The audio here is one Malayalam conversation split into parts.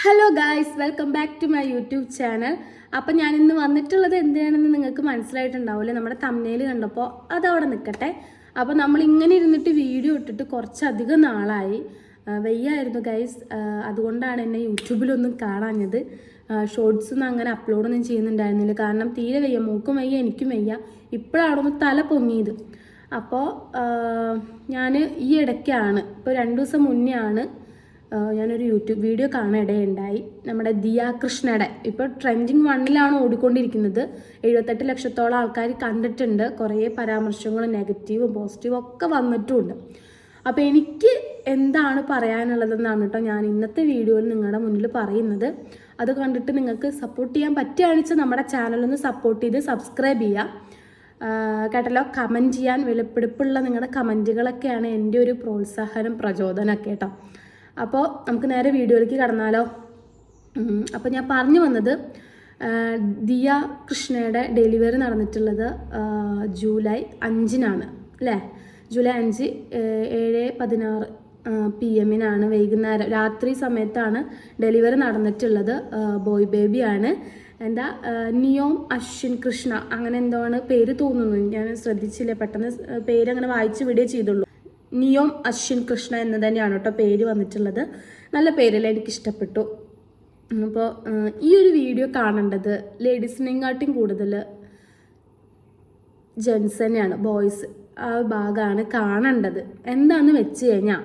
Hello guys, welcome back to my YouTube channel. അപ്പം ഞാൻ ഇന്ന് വന്നിട്ടുള്ളത് എന്തിനാണെന്ന് നിങ്ങൾക്ക് മനസ്സിലായിട്ടുണ്ടാവില്ലേ? നമ്മുടെ തമ്മനയിൽ കണ്ടപ്പോൾ അതവിടെ നിൽക്കട്ടെ. അപ്പോൾ നമ്മൾ ഇങ്ങനെ ഇരുന്നിട്ട് വീഡിയോ ഇട്ടിട്ട് കുറച്ചധികം നാളായി. വയ്യായിരുന്നു ഗൈസ്, അതുകൊണ്ടാണ് എന്നെ യൂട്യൂബിലൊന്നും കാണാഞ്ഞത്. ഷോർട്സൊന്നും അങ്ങനെ അപ്ലോഡൊന്നും ചെയ്യുന്നുണ്ടായിരുന്നില്ല, കാരണം തീരെ വയ്യ, മൂക്കും വയ്യ, എനിക്കും വയ്യ. ഇപ്പോഴാണൊന്ന് തല പൊങ്ങിയത്. അപ്പോൾ ഞാൻ ഈ ഇടയ്ക്കാണ്, ഇപ്പോൾ 2 ദിവസം മുന്നേ ആണ് ഞാനൊരു യൂട്യൂബ് വീഡിയോ കാണാനിടയുണ്ടായി. നമ്മുടെ ദിയ കൃഷ്ണയുടെ ഇപ്പോൾ ട്രെൻഡിങ് 1 ഓടിക്കൊണ്ടിരിക്കുന്നത്. 78 ലക്ഷത്തോളം ആൾക്കാർ കണ്ടിട്ടുണ്ട്. കുറേ പരാമർശങ്ങളും നെഗറ്റീവും പോസിറ്റീവും ഒക്കെ വന്നിട്ടുമുണ്ട്. അപ്പോൾ എനിക്ക് എന്താണ് പറയാനുള്ളതെന്നാണ് കേട്ടോ ഞാൻ ഇന്നത്തെ വീഡിയോയിൽ നിങ്ങളുടെ മുന്നിൽ പറയുന്നത്. അത് കണ്ടിട്ട് നിങ്ങൾക്ക് സപ്പോർട്ട് ചെയ്യാൻ പറ്റുകയാണെന്ന് വെച്ചാൽ നമ്മുടെ ചാനലൊന്ന് സപ്പോർട്ട് ചെയ്ത് സബ്സ്ക്രൈബ് ചെയ്യുക. കേട്ടല്ലോ, കമൻറ്റ് ചെയ്യാൻ വിലപിടിപ്പുള്ള നിങ്ങളുടെ കമൻറ്റുകളൊക്കെയാണ് എൻ്റെ ഒരു പ്രോത്സാഹനം, പ്രചോദനമൊക്കെ കേട്ടോ. അപ്പോൾ നമുക്ക് നേരെ വീഡിയോയിലേക്ക് കടന്നാലോ. അപ്പോൾ ഞാൻ പറഞ്ഞു വന്നത്, ദിയ കൃഷ്ണയുടെ ഡെലിവറി നടന്നിട്ടുള്ളത് ജൂലൈ 5 അല്ലേ? ജൂലൈ 5 7:16 PM വൈകുന്നേരം രാത്രി സമയത്താണ് ഡെലിവറി നടന്നിട്ടുള്ളത്. ബോയ് ബേബിയാണ്. എന്താ നിയോം അശ്വിൻ കൃഷ്ണ അങ്ങനെ എന്താണ് പേര് തോന്നുന്നു, ഞാൻ ശ്രദ്ധിച്ചില്ല, പെട്ടെന്ന് പേരങ്ങനെ വായിച്ച് വിടുകയേ ചെയ്തുള്ളൂ. നിയോം അശ്വിൻ കൃഷ്ണ എന്ന് തന്നെയാണ് കേട്ടോ പേര് വന്നിട്ടുള്ളത്. നല്ല പേരല്ലേ, എനിക്കിഷ്ടപ്പെട്ടു. അപ്പോൾ ഈ ഒരു വീഡിയോ കാണേണ്ടത് ലേഡീസിനെക്കാട്ടും കൂടുതൽ ജെൻസ് തന്നെയാണ്, ബോയ്സ് ആ ഭാഗമാണ് കാണേണ്ടത്. എന്താണെന്ന് വെച്ച് കഴിഞ്ഞാൽ,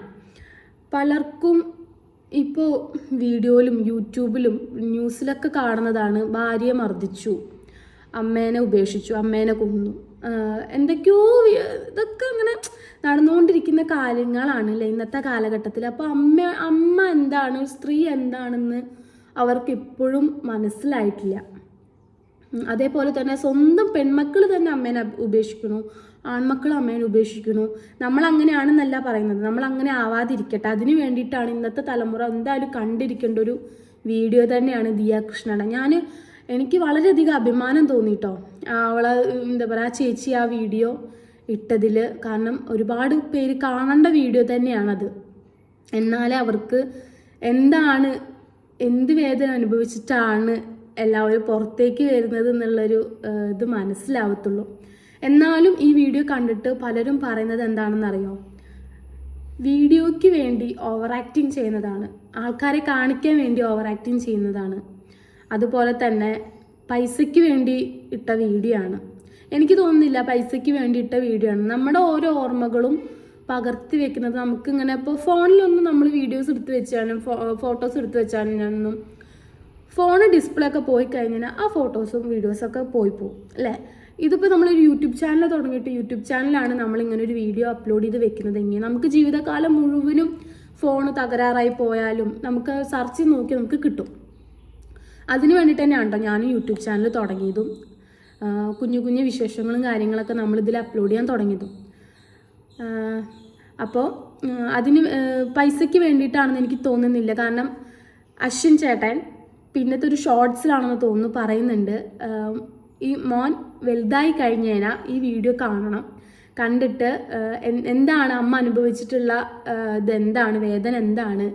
പലർക്കും ഇപ്പോൾ വീഡിയോയിലും യൂട്യൂബിലും ന്യൂസിലൊക്കെ കാണുന്നതാണ് ഭാര്യയെ മർദ്ദിച്ചു, അമ്മേനെ ഉപേക്ഷിച്ചു, അമ്മേനെ കൊന്നു, എന്തൊക്കെയോ ഇതൊക്കെ അങ്ങനെ നടന്നുകൊണ്ടിരിക്കുന്ന കാര്യങ്ങളാണല്ലേ ഇന്നത്തെ കാലഘട്ടത്തിൽ. അപ്പോൾ അമ്മ എന്താണ്, സ്ത്രീ എന്താണെന്ന് അവർക്ക് ഇപ്പോഴും മനസ്സിലായിട്ടില്ല. അതേപോലെ തന്നെ സ്വന്തം പെൺമക്കൾ തന്നെ അമ്മേനെ ഉപേക്ഷിക്കണു, ആൺമക്കൾ അമ്മേനെ ഉപേക്ഷിക്കണു. നമ്മളങ്ങനെയാണെന്നല്ല പറയുന്നത്, നമ്മളങ്ങനെ ആവാതിരിക്കട്ടെ, അതിന് വേണ്ടിയിട്ടാണ് ഇന്നത്തെ തലമുറ എന്തായാലും കണ്ടിരിക്കേണ്ട ഒരു വീഡിയോ തന്നെയാണ് ദിയ കൃഷ്ണയുടെ. എനിക്ക് വളരെയധികം അഭിമാനം തോന്നിട്ടോ അവളെ, എന്താ പറയുക, ചേച്ചി ആ വീഡിയോ ഇട്ടതിൽ. കാരണം ഒരുപാട് പേര് കാണേണ്ട വീഡിയോ തന്നെയാണത്. എന്നാലേ അവർക്ക് എന്ത് വേദന അനുഭവിച്ചിട്ടാണ് എല്ലാവരും പുറത്തേക്ക് വരുന്നത് എന്നുള്ളൊരു ഇത് മനസ്സിലാവത്തുള്ളൂ. എന്നാലും ഈ വീഡിയോ കണ്ടിട്ട് പലരും പറയുന്നത് എന്താണെന്നറിയോ? വീഡിയോയ്ക്ക് വേണ്ടി ഓവർ ആക്ടിങ് ചെയ്യുന്നതാണ്, ആൾക്കാരെ കാണിക്കാൻ വേണ്ടി ഓവർ ആക്ടിങ് ചെയ്യുന്നതാണ്. അതുപോലെ തന്നെ പൈസയ്ക്ക് വേണ്ടി ഇട്ട വീഡിയോ ആണ്. എനിക്ക് തോന്നുന്നില്ല പൈസയ്ക്ക് വേണ്ടി ഇട്ട വീഡിയോ ആണ്. നമ്മുടെ ഓരോ ഓർമ്മകളും പകർത്തി വെക്കുന്നത് നമുക്കിങ്ങനെ, ഇപ്പോൾ ഫോണിലൊന്നും നമ്മൾ വീഡിയോസ് എടുത്ത് വെച്ചാലും ഫോട്ടോസ് എടുത്ത് വെച്ചാലും ഫോൺ ഡിസ്പ്ലേ ഒക്കെ പോയി കഴിഞ്ഞാൽ ആ ഫോട്ടോസും വീഡിയോസൊക്കെ പോകും അല്ലേ? ഇതിപ്പോൾ നമ്മളൊരു യൂട്യൂബ് ചാനൽ തുടങ്ങിയിട്ട് യൂട്യൂബ് ചാനലാണ് നമ്മളിങ്ങനെ ഒരു വീഡിയോ അപ്ലോഡ് ചെയ്ത് വെക്കുന്നതെങ്കിൽ നമുക്ക് ജീവിതകാലം മുഴുവനും ഫോൺ തകരാറായി പോയാലും നമുക്ക് സെർച്ച് ചെയ്ത് നോക്കി നമുക്ക് കിട്ടും. അതിന് വേണ്ടിയിട്ട് തന്നെയാണ് കേട്ടോ ഞാൻ യൂട്യൂബ് ചാനൽ തുടങ്ങിയതും കുഞ്ഞു കുഞ്ഞു വിശേഷങ്ങളും കാര്യങ്ങളൊക്കെ നമ്മളിതിൽ അപ്ലോഡ് ചെയ്യാൻ തുടങ്ങിയതും. അപ്പോൾ അതിന് പൈസയ്ക്ക് വേണ്ടിയിട്ടാണെന്ന് എനിക്ക് തോന്നുന്നില്ല. കാരണം അശ്വിൻ ചേട്ടൻ പിന്നത്തെ ഒരു ഷോർട്സിലാണെന്ന് തോന്നുന്നു പറയുന്നുണ്ട്, ഈ മോൻ വലുതായി കഴിഞ്ഞാൽ ഈ വീഡിയോ കാണണം, കണ്ടിട്ട് എന്താണ് അമ്മ അനുഭവിച്ചിട്ടുള്ള ഇതെന്താണ്, വേദന എന്താണ്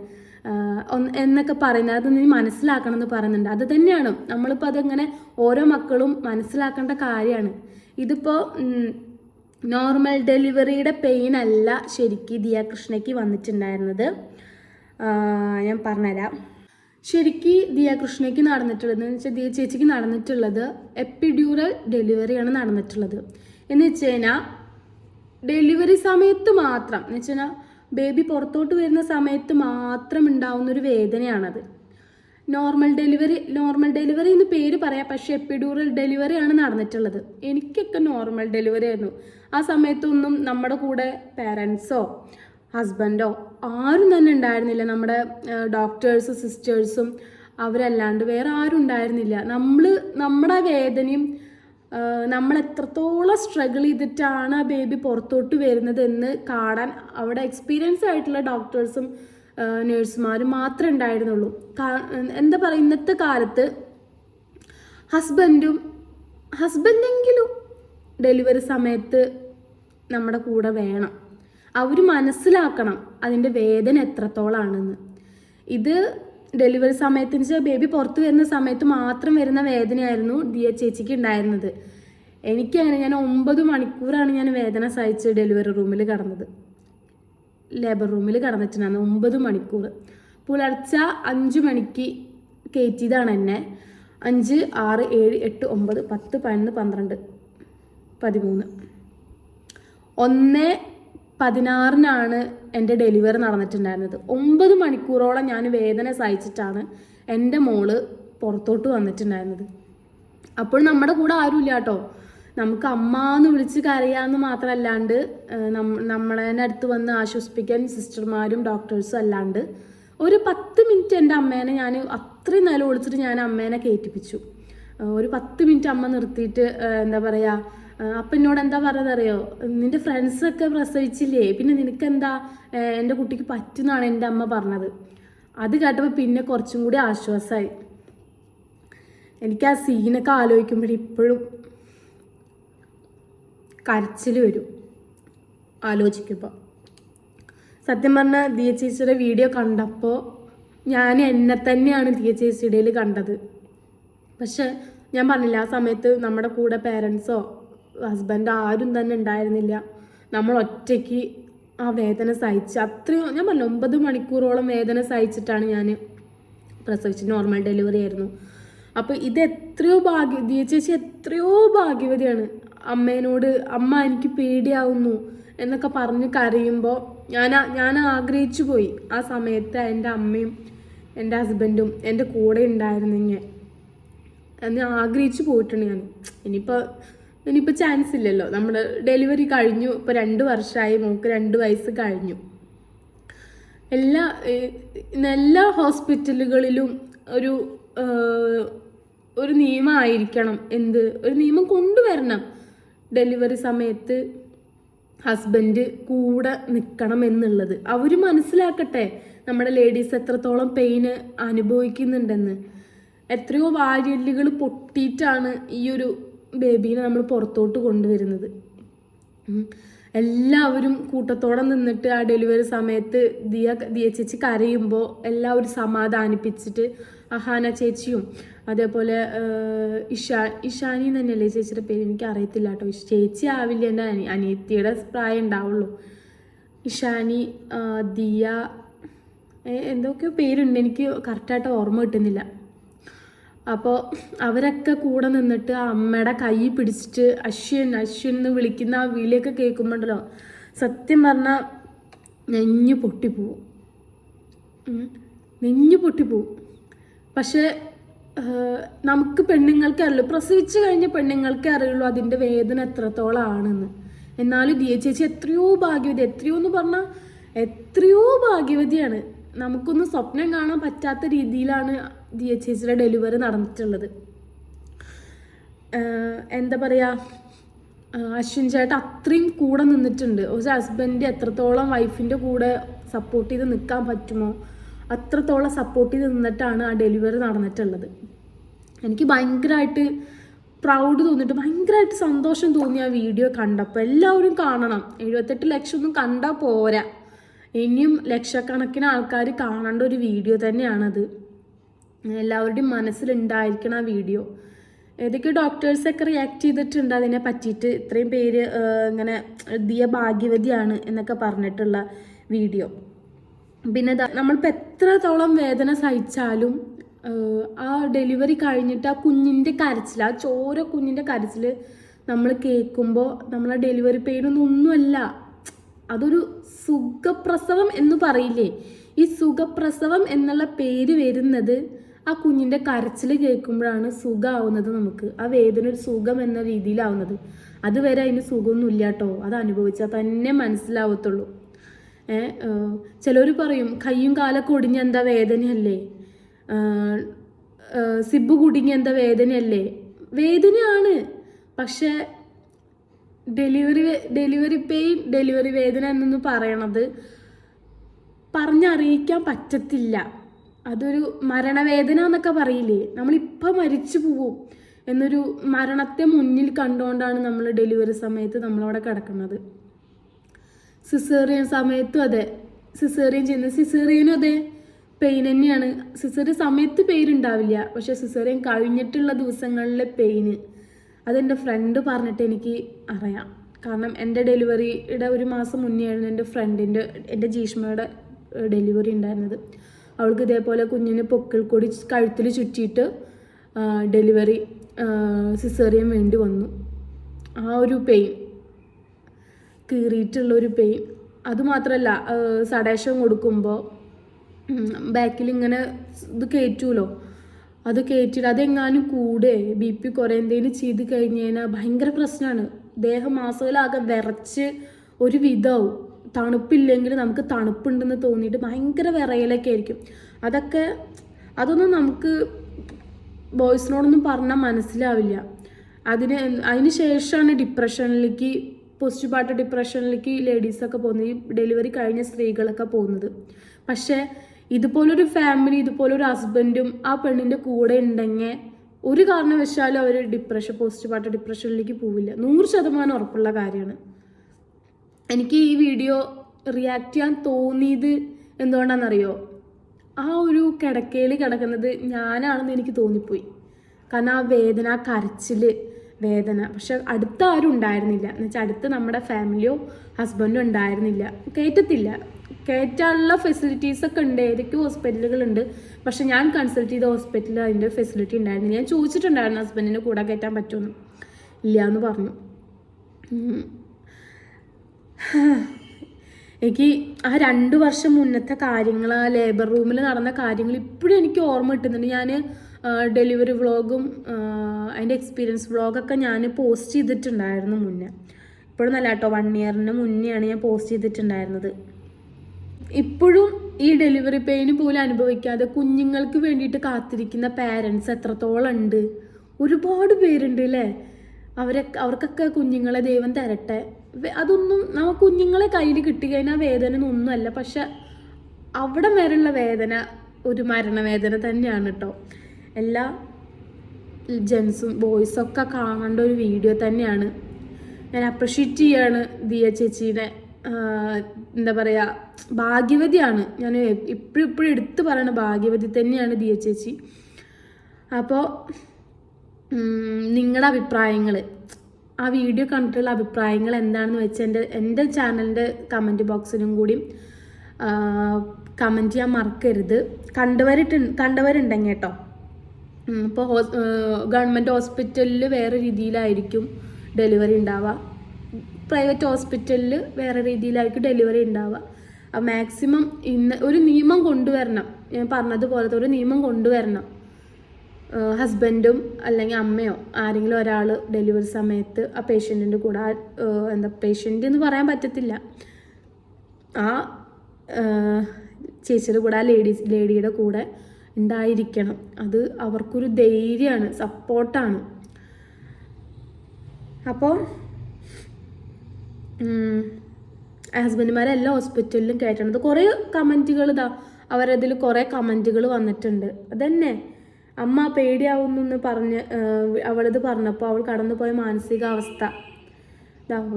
എന്നൊക്കെ പറയുന്നത്, അത് നീ മനസ്സിലാക്കണം എന്ന് പറയുന്നുണ്ട്. അത് തന്നെയാണ് നമ്മളിപ്പോൾ അതങ്ങനെ ഓരോ മക്കളും മനസ്സിലാക്കേണ്ട കാര്യമാണ്. ഇതിപ്പോൾ നോർമൽ ഡെലിവറിയുടെ പെയിൻ അല്ല ശരിക്കും ദിയ കൃഷ്ണയ്ക്ക് വന്നിട്ടുണ്ടായിരുന്നത്. ഞാൻ പറഞ്ഞുതരാം. ശരിക്കും ദിയ കൃഷ്ണയ്ക്ക് നടന്നിട്ടുള്ളതെന്ന് വെച്ചാൽ, ദിയ ചേച്ചിക്ക് നടന്നിട്ടുള്ളത് എപ്പിഡ്യൂറൽ ഡെലിവറിയാണ് നടന്നിട്ടുള്ളത്. എന്ന് വെച്ച് കഴിഞ്ഞാൽ ഡെലിവറി സമയത്ത് മാത്രം, എന്ന് വെച്ച് കഴിഞ്ഞാൽ ബേബി പുറത്തോട്ട് വരുന്ന സമയത്ത് മാത്രം ഉണ്ടാവുന്നൊരു വേദനയാണത്. നോർമൽ ഡെലിവറി എന്ന് പേര് പറയാം, പക്ഷേ എപ്പിഡ്യൂറൽ ഡെലിവറിയാണ് നടന്നിട്ടുള്ളത്. എനിക്കൊക്കെ നോർമൽ ഡെലിവറി ആയിരുന്നു. ആ സമയത്തൊന്നും നമ്മുടെ കൂടെ പേരൻസോ ഹസ്ബൻഡോ ആരും തന്നെ ഉണ്ടായിരുന്നില്ല. നമ്മുടെ ഡോക്ടേഴ്സും സിസ്റ്റേഴ്സും അവരല്ലാണ്ട് വേറെ ആരും ഉണ്ടായിരുന്നില്ല. നമ്മുടെ വേദനയും നമ്മൾ എത്രത്തോളം സ്ട്രഗിൾ ചെയ്തിട്ടാണ് ആ ബേബി പുറത്തോട്ട് വരുന്നത് എന്ന് കാണാൻ അവിടെ എക്സ്പീരിയൻസ് ആയിട്ടുള്ള ഡോക്ടേഴ്സും നേഴ്സുമാരും മാത്രമേ ഉണ്ടായിരുന്നുള്ളൂ. എന്താ പറയുക, ഇന്നത്തെ കാലത്ത് ഹസ്ബൻഡെങ്കിലും ഡെലിവറി സമയത്ത് നമ്മുടെ കൂടെ വേണം. അവർ മനസ്സിലാക്കണം അതിൻ്റെ വേദന എത്രത്തോളാണെന്ന്. ഇത് ഡെലിവറി സമയത്ത് വെച്ചാൽ ബേബി പുറത്ത് വരുന്ന സമയത്ത് മാത്രം വരുന്ന വേദനയായിരുന്നു ദിയ ചേച്ചിക്ക് ഉണ്ടായിരുന്നത്. എനിക്കങ്ങനെ ഞാൻ 9 മണിക്കൂറാണ് ഞാൻ വേദന സഹിച്ച് ഡെലിവറി റൂമിൽ കിടന്നത്. ലേബർ റൂമിൽ കിടന്നിട്ടുണ്ടായിരുന്നു 9 മണിക്കൂർ. പുലർച്ചെ 5 മണിക്ക് കയറ്റിയതാണ് എന്നെ. 5, 6, 7, 8, 9, 10, 11, 12, 13, 1:16 എൻ്റെ ഡെലിവറി നടന്നിട്ടുണ്ടായിരുന്നത്. 9 മണിക്കൂറോളം ഞാൻ വേദന സഹിച്ചിട്ടാണ് എൻ്റെ മോള് പുറത്തോട്ട് വന്നിട്ടുണ്ടായിരുന്നത്. അപ്പോൾ നമ്മുടെ കൂടെ ആരുമില്ല കേട്ടോ. നമുക്ക് അമ്മ എന്ന് വിളിച്ച് കരയാമെന്ന് മാത്രമല്ലാണ്ട് നമ്മളെ അടുത്ത് വന്ന് ആശ്വസിപ്പിക്കാൻ സിസ്റ്റർമാരും ഡോക്ടേഴ്സും അല്ലാണ്ട് ഒരു 10 മിനിറ്റ് എൻ്റെ അമ്മേനെ ഞാൻ അത്രയും നില വിളിച്ചിട്ട് ഞാൻ അമ്മേനെ കയറ്റിപ്പിച്ചു. ഒരു 10 മിനിറ്റ് അമ്മ നിർത്തിയിട്ട് എന്താ പറയുക, അപ്പം എന്നോട് എന്താ പറയുന്നതറിയോ, നിൻ്റെ ഫ്രണ്ട്സൊക്കെ പ്രസവിച്ചില്ലേ, പിന്നെ നിനക്കെന്താ എൻ്റെ കുട്ടിക്ക് പറ്റുന്നതാണ് എൻ്റെ അമ്മ പറഞ്ഞത്. അത് കേട്ടപ്പോൾ പിന്നെ കുറച്ചും കൂടി ആശ്വാസമായി. എനിക്ക് ആ സീനൊക്കെ ആലോചിക്കുമ്പോഴിപ്പോഴും കരച്ചിൽ വരും ആലോചിക്കുമ്പോൾ. സത്യം പറഞ്ഞാൽ ദിയ ചേച്ചിയുടെ വീഡിയോ കണ്ടപ്പോൾ ഞാൻ എന്നെ തന്നെയാണ് ദിയ ചേച്ചിയുടെ കണ്ടത്. പക്ഷെ ഞാൻ പറഞ്ഞില്ല, ആ സമയത്ത് നമ്മുടെ കൂടെ പേരൻസോ ഹസ്ബൻഡ് ആരും തന്നെ ഉണ്ടായിരുന്നില്ല. നമ്മൾ ഒറ്റയ്ക്ക് ആ വേദന സഹിച്ച് അത്രയും, ഞാൻ പറഞ്ഞു 9 മണിക്കൂറോളം വേദന സഹിച്ചിട്ടാണ് ഞാൻ പ്രസവിച്ച്. നോർമൽ ഡെലിവറി ആയിരുന്നു. അപ്പോൾ ഇത് എത്രയോ ദിയ ചേച്ചി എത്രയോ ഭാഗ്യവതിയാണ്. അമ്മേനോട് അമ്മ എനിക്ക് പേടിയാവുന്നു എന്നൊക്കെ പറഞ്ഞ് കരയുമ്പോൾ ഞാൻ ആഗ്രഹിച്ചു പോയി ആ സമയത്ത് എൻ്റെ അമ്മയും എൻ്റെ ഹസ്ബൻഡും എൻ്റെ കൂടെ ഉണ്ടായിരുന്നെങ്കിൽ എന്ന് ആഗ്രഹിച്ചു പോയിട്ടുണ്ട് ഞാൻ. ഇനിയിപ്പോൾ ചാൻസ് ഇല്ലല്ലോ. നമ്മുടെ ഡെലിവറി കഴിഞ്ഞു, ഇപ്പോൾ 2 വർഷമായി, മോൾക്ക് 2 വയസ്സ് കഴിഞ്ഞു. എല്ലാ ഹോസ്പിറ്റലുകളിലും ഒരു നിയമമായിരിക്കണം. ഒരു നിയമം കൊണ്ടുവരണം. ഡെലിവറി സമയത്ത് ഹസ്ബൻഡ് കൂടെ നിൽക്കണം എന്നുള്ളത്. അവർ മനസ്സിലാക്കട്ടെ നമ്മുടെ ലേഡീസ് എത്രത്തോളം പെയിന് അനുഭവിക്കുന്നുണ്ടെന്ന്. എത്രയോ വാര്യല്ലുകൾ പൊട്ടിയിട്ടാണ് ഈ ഒരു ബേബീനെ നമ്മൾ പുറത്തോട്ട് കൊണ്ടുവരുന്നത്. എല്ലാവരും കൂട്ടത്തോടെ നിന്നിട്ട് ആ ഡെലിവറി സമയത്ത് ദിയ ചേച്ചി കരയുമ്പോൾ എല്ലാവരും സമാധാനിപ്പിച്ചിട്ട്, അഹാന ചേച്ചിയും അതേപോലെ ഇഷാനി തന്നെയല്ലേ ചേച്ചിയുടെ പേര്, എനിക്ക് അറിയത്തില്ല കേട്ടോ. ചേച്ചി ആവില്ല, എൻ്റെ അനിയത്തിയുടെ പ്രായം ഉണ്ടാവുള്ളൂ. ഇഷാനി, ദിയ, എന്തൊക്കെയോ പേരുണ്ട്, എനിക്ക് കറക്റ്റായിട്ട് ഓർമ്മ കിട്ടുന്നില്ല. അപ്പോൾ അവരൊക്കെ കൂടെ നിന്നിട്ട് ആ അമ്മയുടെ കൈ പിടിച്ചിട്ട് അശ്വിൻ എന്ന് വിളിക്കുന്ന ആ വിളിയൊക്കെ കേൾക്കുമ്പോണ്ടല്ലോ സത്യം പറഞ്ഞാൽ നെഞ്ഞു പൊട്ടിപ്പോവും. പക്ഷേ നമുക്ക് പെണ്ണുങ്ങൾക്ക് അറിയുള്ളൂ, പ്രസവിച്ച് കഴിഞ്ഞ പെണ്ണുങ്ങൾക്ക് അറിയുള്ളൂ അതിൻ്റെ വേദന എത്രത്തോളം ആണെന്ന്. എന്നാലും ദിയ ചേച്ചി എത്രയോ ഭാഗ്യവതി, എത്രയോ എന്ന് പറഞ്ഞാൽ എത്രയോ ഭാഗ്യവതിയാണ്. നമുക്കൊന്നും സ്വപ്നം കാണാൻ പറ്റാത്ത രീതിയിലാണ് ദിയ ചേച്ചിയുടെ ഡെലിവറി നടന്നിട്ടുള്ളത്. എന്താ പറയുക, അശ്വിൻ ചേട്ടൻ അത്രയും കൂടെ നിന്നിട്ടുണ്ട്. ഒരു ഹസ്ബൻഡ് എത്രത്തോളം വൈഫിൻ്റെ കൂടെ സപ്പോർട്ട് ചെയ്ത് നിൽക്കാൻ പറ്റുമോ അത്രത്തോളം സപ്പോർട്ട് ചെയ്ത് നിന്നിട്ടാണ് ആ ഡെലിവറി നടന്നിട്ടുള്ളത്. എനിക്ക് ഭയങ്കരമായിട്ട് പ്രൗഡ് തോന്നിയിട്ട് ഭയങ്കരമായിട്ട് സന്തോഷം തോന്നി ആ വീഡിയോ കണ്ടപ്പോൾ. എല്ലാവരും കാണണം. 78 ലക്ഷം ഒന്നും കണ്ടാൽ പോരാ, ഇനിയും ലക്ഷക്കണക്കിന് ആൾക്കാർ കാണേണ്ട ഒരു വീഡിയോ തന്നെയാണത്. എല്ലാവരുടെയും മനസ്സിലുണ്ടായിരിക്കണം ആ വീഡിയോ. ഏതൊക്കെ ഡോക്ടേഴ്സൊക്കെ റിയാക്ട് ചെയ്തിട്ടുണ്ട് അതിനെ പറ്റിയിട്ട്. ഇത്രയും പേര് ഇങ്ങനെ ദിയ ഭാഗ്യവതിയാണ് എന്നൊക്കെ പറഞ്ഞിട്ടുള്ള വീഡിയോ. പിന്നെ നമ്മളിപ്പോൾ എത്രത്തോളം വേദന സഹിച്ചാലും ആ ഡെലിവറി കഴിഞ്ഞിട്ട് ആ കുഞ്ഞിൻ്റെ കരച്ചിൽ, ആ ചോര കുഞ്ഞിൻ്റെ കരച്ചിൽ നമ്മൾ കേൾക്കുമ്പോൾ നമ്മളെ ഡെലിവറി പെയിനൊന്നുമല്ല, അതൊരു സുഖപ്രസവം എന്ന് പറയില്ലേ. ഈ സുഖപ്രസവം എന്നുള്ള പേര് വരുന്നത് ആ കുഞ്ഞിൻ്റെ കരച്ചിൽ കേൾക്കുമ്പോഴാണ് സുഖമാവുന്നത്. നമുക്ക് ആ വേദന ഒരു സുഖം എന്ന രീതിയിലാവുന്നത്. അതുവരെ അതിന് സുഖമൊന്നുമില്ല കേട്ടോ, അത് അനുഭവിച്ചാൽ തന്നെ മനസ്സിലാവത്തുള്ളൂ. ചിലർ പറയും കയ്യും കാലൊക്കെ ഒടിഞ്ഞ എന്താ വേദനയല്ലേ, സിബ് കുടുങ്ങി എന്താ വേദനയല്ലേ. വേദനയാണ്, പക്ഷേ ഡെലിവറി പെയിൻ, ഡെലിവറി വേദന എന്നൊന്നും പറയണത് പറഞ്ഞറിയിക്കാൻ പറ്റത്തില്ല. അതൊരു മരണവേദന എന്നൊക്കെ പറയില്ലേ, നമ്മളിപ്പോൾ മരിച്ചു പോവും എന്നൊരു മരണത്തെ മുന്നിൽ കണ്ടുകൊണ്ടാണ് നമ്മൾ ഡെലിവറി സമയത്ത് നമ്മളവിടെ കിടക്കുന്നത്. സിസേറിയൻ സമയത്തും അതെ, സിസേറിയനും അതെ, പെയിൻ തന്നെയാണ്. സിസേറിയൻ സമയത്ത് പെയിൻ ഉണ്ടാവില്ല, പക്ഷെ സിസേറിയൻ കഴിഞ്ഞിട്ടുള്ള ദിവസങ്ങളിലെ പെയിന് അതെൻ്റെ ഫ്രണ്ട് പറഞ്ഞിട്ട് എനിക്ക് അറിയാം. കാരണം എൻ്റെ ഡെലിവറിയുടെ ഒരു മാസം മുന്നേ ആയിരുന്നു എൻ്റെ ജീഷ്മയുടെ ഡെലിവറി ഉണ്ടായിരുന്നത്. അവൾക്ക് ഇതേപോലെ കുഞ്ഞിന് പൊക്കിൾ കൊടി കഴുത്തിൽ ചുറ്റിയിട്ട് ഡെലിവറി സിസേറിയൻ വേണ്ടി വന്നു. ആ ഒരു പെയിൻ, കീറിയിട്ടുള്ളൊരു പെയിൻ. അതുമാത്രമല്ല, സഡേഷൻ കൊടുക്കുമ്പോൾ ബാക്കിൽ ഇങ്ങനെ ഇത് കയറ്റുമല്ലോ, അത് കയറ്റിയിട്ട് അതെങ്ങാനും കൂടെ BP കുറേ എന്തെങ്കിലും ചെയ്ത് കഴിഞ്ഞ് കഴിഞ്ഞാൽ ഭയങ്കര പ്രശ്നമാണ്. ദേഹമാസകലാകെ വിറച്ച് ഒരു വിധമാവും. തണുപ്പില്ലെങ്കിൽ നമുക്ക് തണുപ്പുണ്ടെന്ന് തോന്നിയിട്ട് ഭയങ്കര വിറയലൊക്കെ ആയിരിക്കും. അതൊന്നും നമുക്ക് ബോയ്സിനോടൊന്നും പറഞ്ഞാൽ മനസ്സിലാവില്ല. അതിന് ശേഷമാണ് ഡിപ്രഷനിലേക്ക്, പോസ്റ്റ് പാർട്ടം ഡിപ്രഷനിലേക്ക് ലേഡീസൊക്കെ പോകുന്നത്, ഈ ഡെലിവറി കഴിഞ്ഞ സ്ത്രീകളൊക്കെ പോകുന്നത്. പക്ഷേ ഇതുപോലൊരു ഫാമിലി, ഇതുപോലൊരു ഹസ്ബൻഡും ആ പെണ്ണിൻ്റെ കൂടെ ഉണ്ടെങ്കിൽ ഒരു കാരണവശാലും അവർ പോസ്റ്റ് പാർട്ടം ഡിപ്രഷനിലേക്ക് പോവില്ല. 100% ഉറപ്പുള്ള കാര്യമാണ്. എനിക്ക് ഈ വീഡിയോ റിയാക്ട് ചെയ്യാൻ തോന്നിയത് എന്തുകൊണ്ടാണെന്നറിയോ? ആ ഒരു കിടക്കയിൽ കിടക്കുന്നത് ഞാനാണെന്ന് എനിക്ക് തോന്നിപ്പോയി. കാരണം ആ വേദന, ആ കരച്ചിൽ വേദന. പക്ഷെ അടുത്ത ആരും ഉണ്ടായിരുന്നില്ല. എന്നുവെച്ചാൽ അടുത്ത് നമ്മുടെ ഫാമിലിയോ ഹസ്ബൻഡോ ഉണ്ടായിരുന്നില്ല. കയറ്റാനുള്ള ഫെസിലിറ്റീസൊക്കെ ഉണ്ട്, ഏതൊക്കെ ഹോസ്പിറ്റലുകളുണ്ട്. പക്ഷെ ഞാൻ കൺസൾട്ട് ചെയ്ത ഹോസ്പിറ്റലിൽ അതിൻ്റെ ഫെസിലിറ്റി ഉണ്ടായിരുന്നില്ല. ഞാൻ ചോദിച്ചിട്ടുണ്ടായിരുന്നു ഹസ്ബൻഡിനെ കൂടെ കയറ്റാൻ പറ്റുമെന്ന്. ഇല്ല എന്ന് പറഞ്ഞു. എനിക്ക് ആ 2 വർഷം മുന്നത്തെ കാര്യങ്ങൾ, ആ ലേബർ റൂമിൽ നടന്ന കാര്യങ്ങൾ ഇപ്പോഴും എനിക്ക് ഓർമ്മ കിട്ടുന്നുണ്ട്. ഞാൻ ഡെലിവറി വ്ളോഗും അതിൻ്റെ എക്സ്പീരിയൻസ് വ്ളോഗൊക്കെ ഞാൻ പോസ്റ്റ് ചെയ്തിട്ടുണ്ടായിരുന്നു മുന്നേ. ഇപ്പോഴും നല്ല കേട്ടോ, 1 ഇയറിന് മുന്നെയാണ് ഞാൻ പോസ്റ്റ് ചെയ്തിട്ടുണ്ടായിരുന്നത്. ഇപ്പോഴും ഈ ഡെലിവറി പെയിന് പോലും അനുഭവിക്കാതെ കുഞ്ഞുങ്ങൾക്ക് വേണ്ടിയിട്ട് കാത്തിരിക്കുന്ന പാരൻസ് എത്രത്തോളം ഉണ്ട്? ഒരുപാട് പേരുണ്ട് അല്ലേ? അവർക്കൊക്കെ കുഞ്ഞുങ്ങളെ ദൈവം തരട്ടെ. അതൊന്നും നമുക്ക് കുഞ്ഞുങ്ങളെ കയ്യിൽ കിട്ടിക്കഴിഞ്ഞാൽ വേദന ഒന്നുമല്ല. പക്ഷെ അവിടെ വരെയുള്ള വേദന ഒരു മരണവേദന തന്നെയാണ് കേട്ടോ. എല്ലാ ജെൻസും ബോയ്സൊക്കെ കാണേണ്ട ഒരു വീഡിയോ തന്നെയാണ്. ഞാൻ അപ്രിഷ്യേറ്റ് ചെയ്യാണ് ദിയ ചേച്ചീനെ. എന്താ പറയുക, ഭാഗ്യവതിയാണ്. ഞാൻ ഇപ്പോഴും എടുത്ത് പറയണ ഭാഗ്യവതി തന്നെയാണ് ദിയ ചേച്ചി. അപ്പോൾ നിങ്ങളുടെ അഭിപ്രായങ്ങൾ, ആ വീഡിയോ കണ്ടിട്ടുള്ള അഭിപ്രായങ്ങൾ എന്താണെന്ന് വെച്ചാൽ എൻ്റെ ചാനലിൻ്റെ കമൻറ്റ് ബോക്സിലും കൂടി കമൻറ്റ് ചെയ്യാൻ മറക്കരുത്. കണ്ടവരുണ്ടെങ്കിൽ കേട്ടോ. ഇപ്പോൾ ഗവൺമെൻറ് ഹോസ്പിറ്റലിൽ വേറെ രീതിയിലായിരിക്കും ഡെലിവറി ഉണ്ടാവുക, പ്രൈവറ്റ് ഹോസ്പിറ്റലിൽ വേറെ രീതിയിലായിരിക്കും ഡെലിവറി ഉണ്ടാവുക. മാക്സിമം ഒരു നിയമം കൊണ്ടുവരണം. ഞാൻ പറഞ്ഞതുപോലത്തെ ഒരു നിയമം കൊണ്ടുവരണം. ഹസ്ബൻഡും അല്ലെങ്കിൽ അമ്മയോ ആരെങ്കിലും ഒരാൾ ഡെലിവറി സമയത്ത് ആ പേഷ്യൻറ്റിൻ്റെ കൂടെ, പേഷ്യൻ്റ് എന്ന് പറയാൻ പറ്റത്തില്ല, ആ ചേച്ചിയുടെ കൂടെ, ആ ലേഡിയുടെ കൂടെ ഉണ്ടായിരിക്കണം. അത് അവർക്കൊരു ധൈര്യമാണ്, സപ്പോർട്ടാണ്. അപ്പോൾ ഹസ്ബൻഡുമാരെ എല്ലാ ഹോസ്പിറ്റലിലും കയറ്റണത്. കുറേ കമൻറ്റുകൾ അവരതിൽ കുറേ കമൻറ്റുകൾ വന്നിട്ടുണ്ട്. അതന്നെ, അമ്മ പേടിയാവുന്നെന്ന് അവളത് പറഞ്ഞപ്പോൾ അവൾ കടന്നുപോയ മാനസികാവസ്ഥ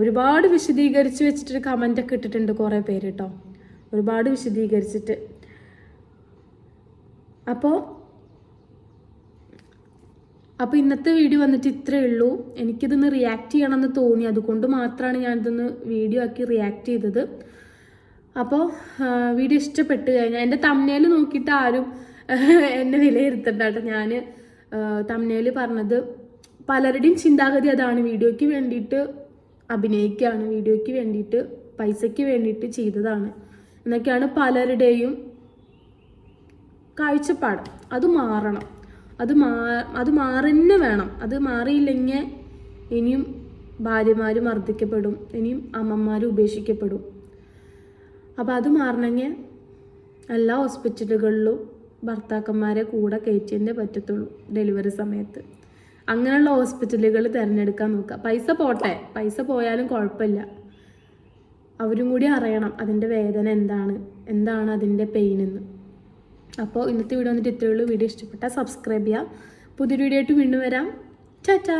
ഒരുപാട് വിശദീകരിച്ച് വെച്ചിട്ടൊരു കമൻറ്റൊക്കെ ഇട്ടിട്ടുണ്ട് കുറേ പേര് കേട്ടോ, ഒരുപാട് വിശദീകരിച്ചിട്ട്. അപ്പോൾ ഇന്നത്തെ വീഡിയോ വന്നിട്ട് ഇത്രയേ ഉള്ളൂ. എനിക്കിതൊന്ന് റിയാക്ട് ചെയ്യണമെന്ന് തോന്നി, അതുകൊണ്ട് മാത്രമാണ് ഞാനിതൊന്ന് വീഡിയോ ആക്കി റിയാക്ട് ചെയ്തത്. അപ്പോൾ വീഡിയോ ഇഷ്ടപ്പെട്ട് കഴിഞ്ഞാൽ എൻ്റെ തംബ്നെയിൽ നോക്കിയിട്ട് ആരും എന്നെ വിലയിരുത്തണ്ട കേട്ടോ. ഞാൻ തംബ്നെയിൽ പറഞ്ഞത് പലരുടെയും ചിന്താഗതി അതാണ്, വീഡിയോയ്ക്ക് വേണ്ടിയിട്ട് അഭിനയിക്കുകയാണ്, വീഡിയോയ്ക്ക് വേണ്ടിയിട്ട് പൈസയ്ക്ക് വേണ്ടിയിട്ട് ചെയ്തതാണ് എന്നൊക്കെയാണ് പലരുടെയും കാഴ്ചപ്പാട്. അത് മാറണം, അത് മാറുന്നെ വേണം. അത് മാറിയില്ലെങ്കിൽ ഇനിയും ഭാര്യമാർ മർദ്ദിക്കപ്പെടും, ഇനിയും അമ്മമാർ ഉപേക്ഷിക്കപ്പെടും. അപ്പോൾ അത് മാറണമെങ്കിൽ എല്ലാ ഹോസ്പിറ്റലുകളിലും ഭർത്താക്കന്മാരെ കൂടെ കയറ്റിയേ പറ്റത്തുള്ളൂ ഡെലിവറി സമയത്ത്. അങ്ങനെയുള്ള ഹോസ്പിറ്റലുകൾ തിരഞ്ഞെടുക്കാൻ നോക്കുക. പൈസ പോട്ടെ, പൈസ പോയാലും കുഴപ്പമില്ല, അവരും കൂടി അറിയണം അതിൻ്റെ വേദന എന്താണ് അതിൻ്റെ പെയിനെന്ന്. അപ്പോൾ ഇന്നത്തെ വീഡിയോ വന്നിട്ട് ഇത്രയേ ഉള്ളൂ. വീഡിയോ ഇഷ്ടപ്പെട്ടാൽ സബ്സ്ക്രൈബ് ചെയ്യുക. പുതിയൊരു വീഡിയോ ആയിട്ട് വീണ്ടും വരാം. ടാറ്റാ.